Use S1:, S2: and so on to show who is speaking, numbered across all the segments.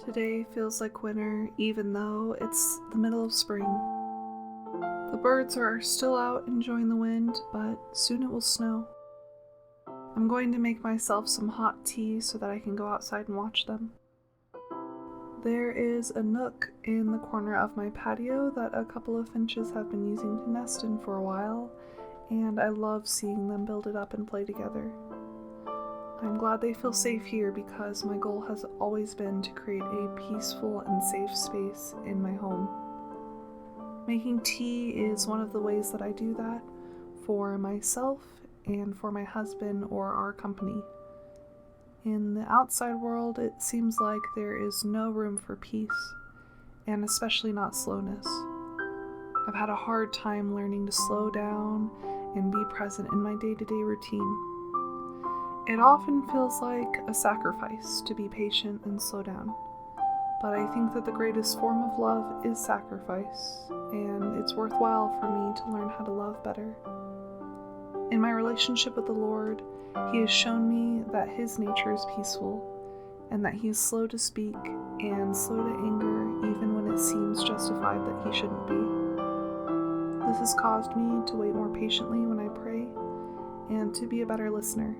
S1: Today feels like winter, even though it's the middle of spring. The birds are still out enjoying the wind, but soon it will snow. I'm going to make myself some hot tea so that I can go outside and watch them. There is a nook in the corner of my patio that a couple of finches have been using to nest in for a while, and I love seeing them build it up and play together. I'm glad they feel safe here because my goal has always been to create a peaceful and safe space in my home. Making tea is one of the ways that I do that for myself and for my husband or our company. In the outside world, it seems like there is no room for peace, and especially not slowness. I've had a hard time learning to slow down and be present in my day-to-day routine. It often feels like a sacrifice to be patient and slow down, but I think that the greatest form of love is sacrifice, and it's worthwhile for me to learn how to love better. In my relationship with the Lord, He has shown me that His nature is peaceful, and that He is slow to speak and slow to anger even when it seems justified that He shouldn't be. This has caused me to wait more patiently when I pray, and to be a better listener.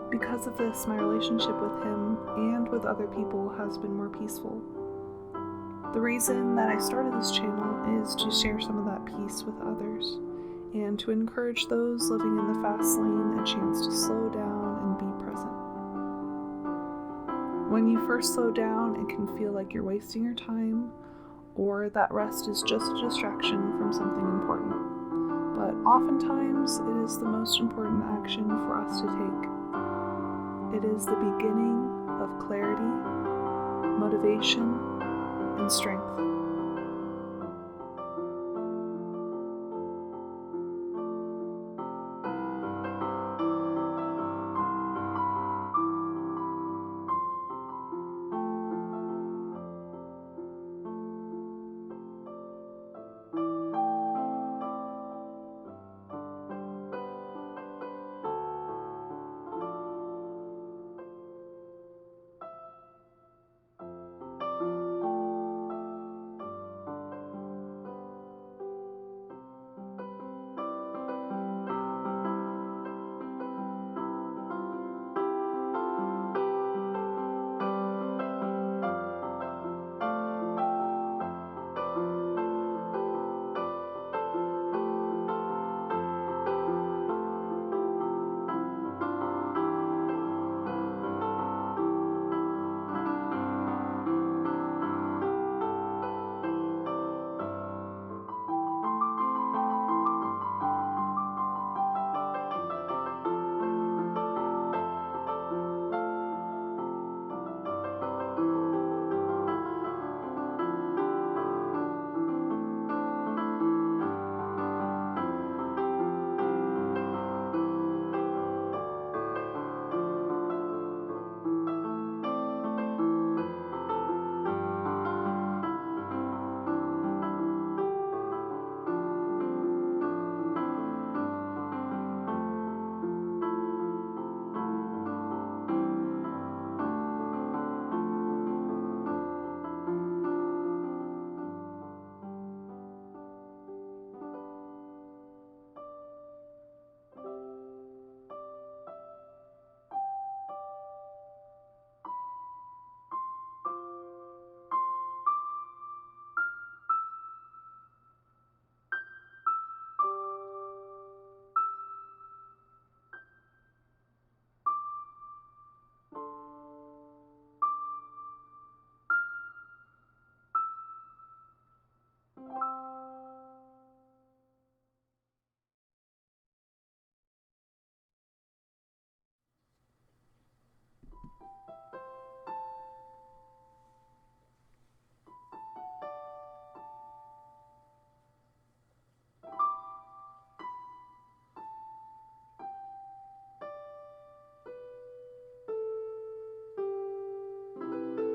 S1: Because of this, my relationship with Him and with other people has been more peaceful. The reason that I started this channel is to share some of that peace with others, and to encourage those living in the fast lane a chance to slow down and be present. When you first slow down, it can feel like you're wasting your time, or that rest is just a distraction from something important. But oftentimes, it is the most important action for us to take. It is the beginning of clarity, motivation, and strength.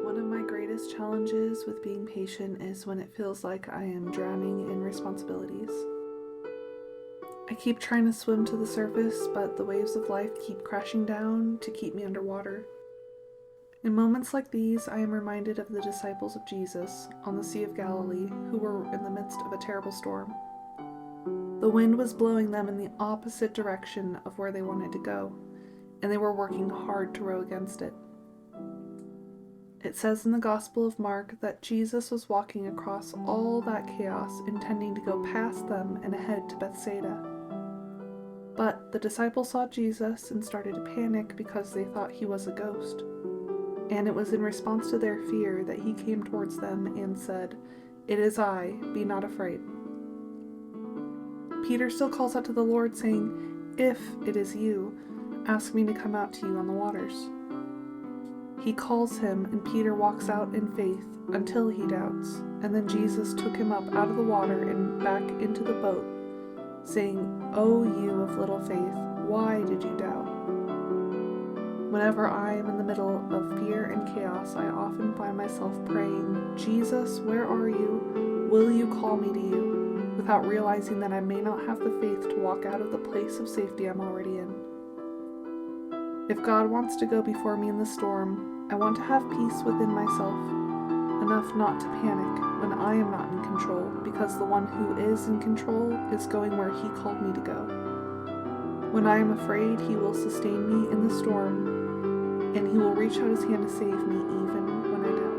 S1: One of my greatest challenges with being patient is when it feels like I am drowning in responsibilities. I keep trying to swim to the surface, but the waves of life keep crashing down to keep me underwater. In moments like these, I am reminded of the disciples of Jesus on the Sea of Galilee who were in the midst of a terrible storm. The wind was blowing them in the opposite direction of where they wanted to go, and they were working hard to row against it. It says in the Gospel of Mark that Jesus was walking across all that chaos, intending to go past them and ahead to Bethsaida. But the disciples saw Jesus and started to panic because they thought he was a ghost. And it was in response to their fear that he came towards them and said, "It is I, be not afraid." Peter still calls out to the Lord, saying, "If it is you, ask me to come out to you on the waters." He calls him, and Peter walks out in faith until he doubts, and then Jesus took him up out of the water and back into the boat, saying, "O you of little faith, why did you doubt?" Whenever I am in the middle of fear and chaos, I often find myself praying, "Jesus, where are you? Will you call me to you?" without realizing that I may not have the faith to walk out of the place of safety I'm already in. If God wants to go before me in the storm, I want to have peace within myself, enough not to panic when I am not in control, because the one who is in control is going where he called me to go. When I am afraid, he will sustain me in the storm, and he will reach out his hand to save me even when I doubt.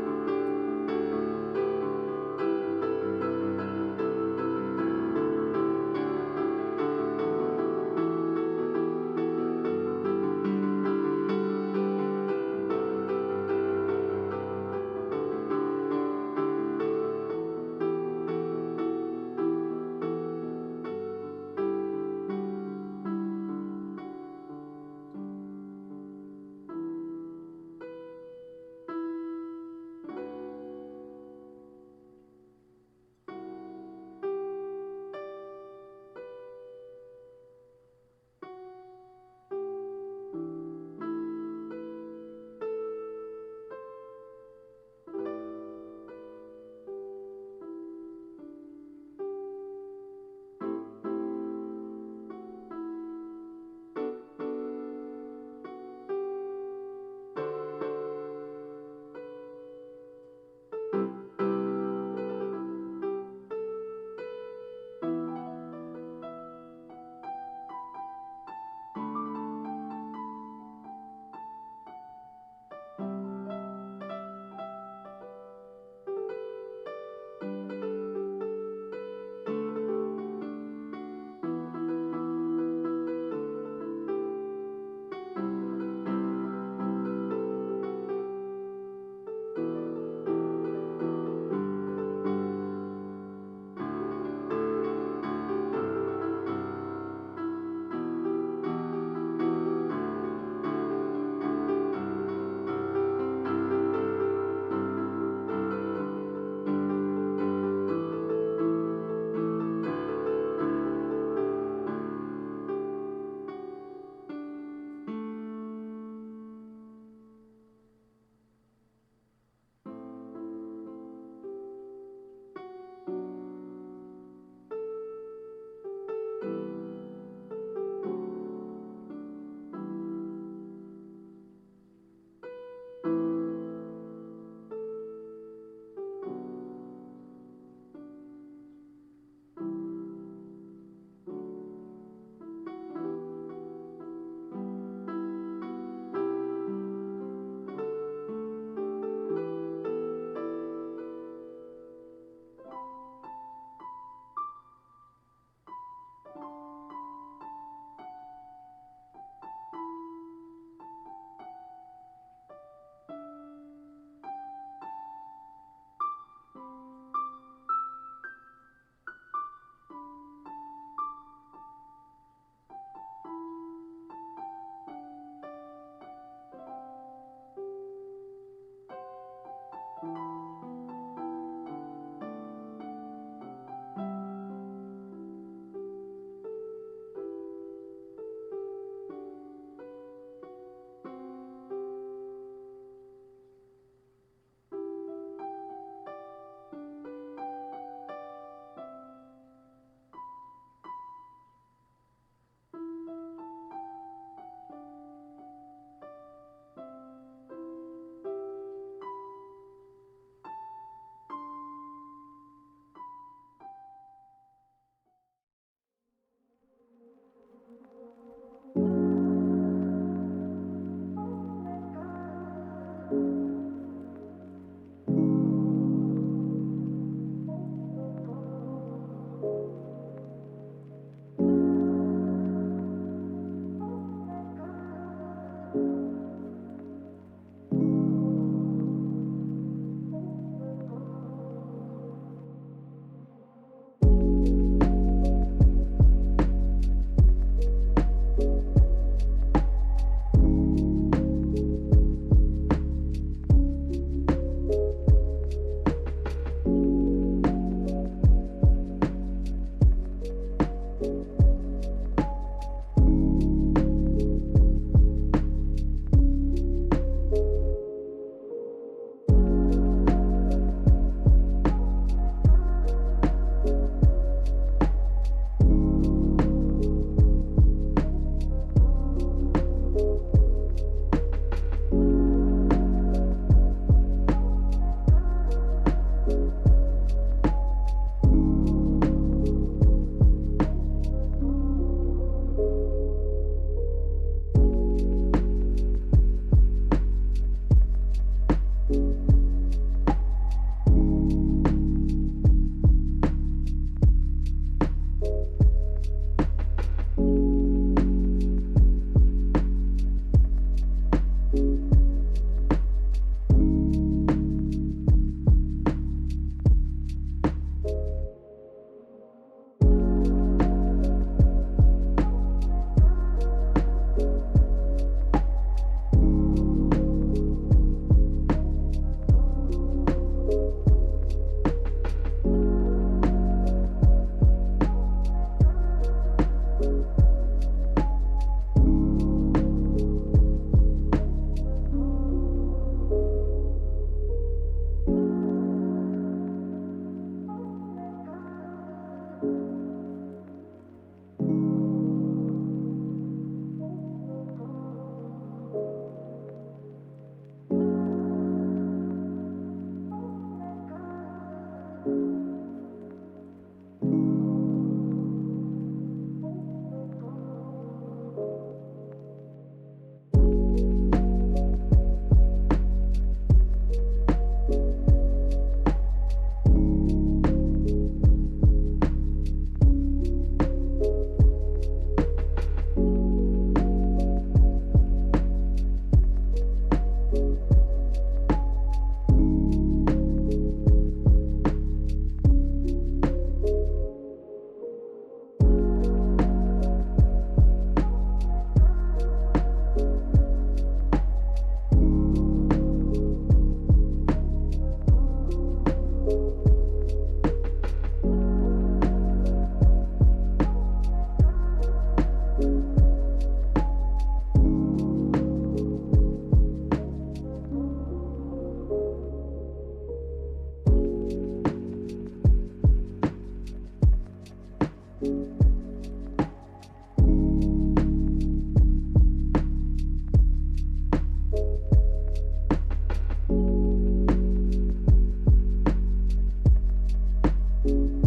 S1: you.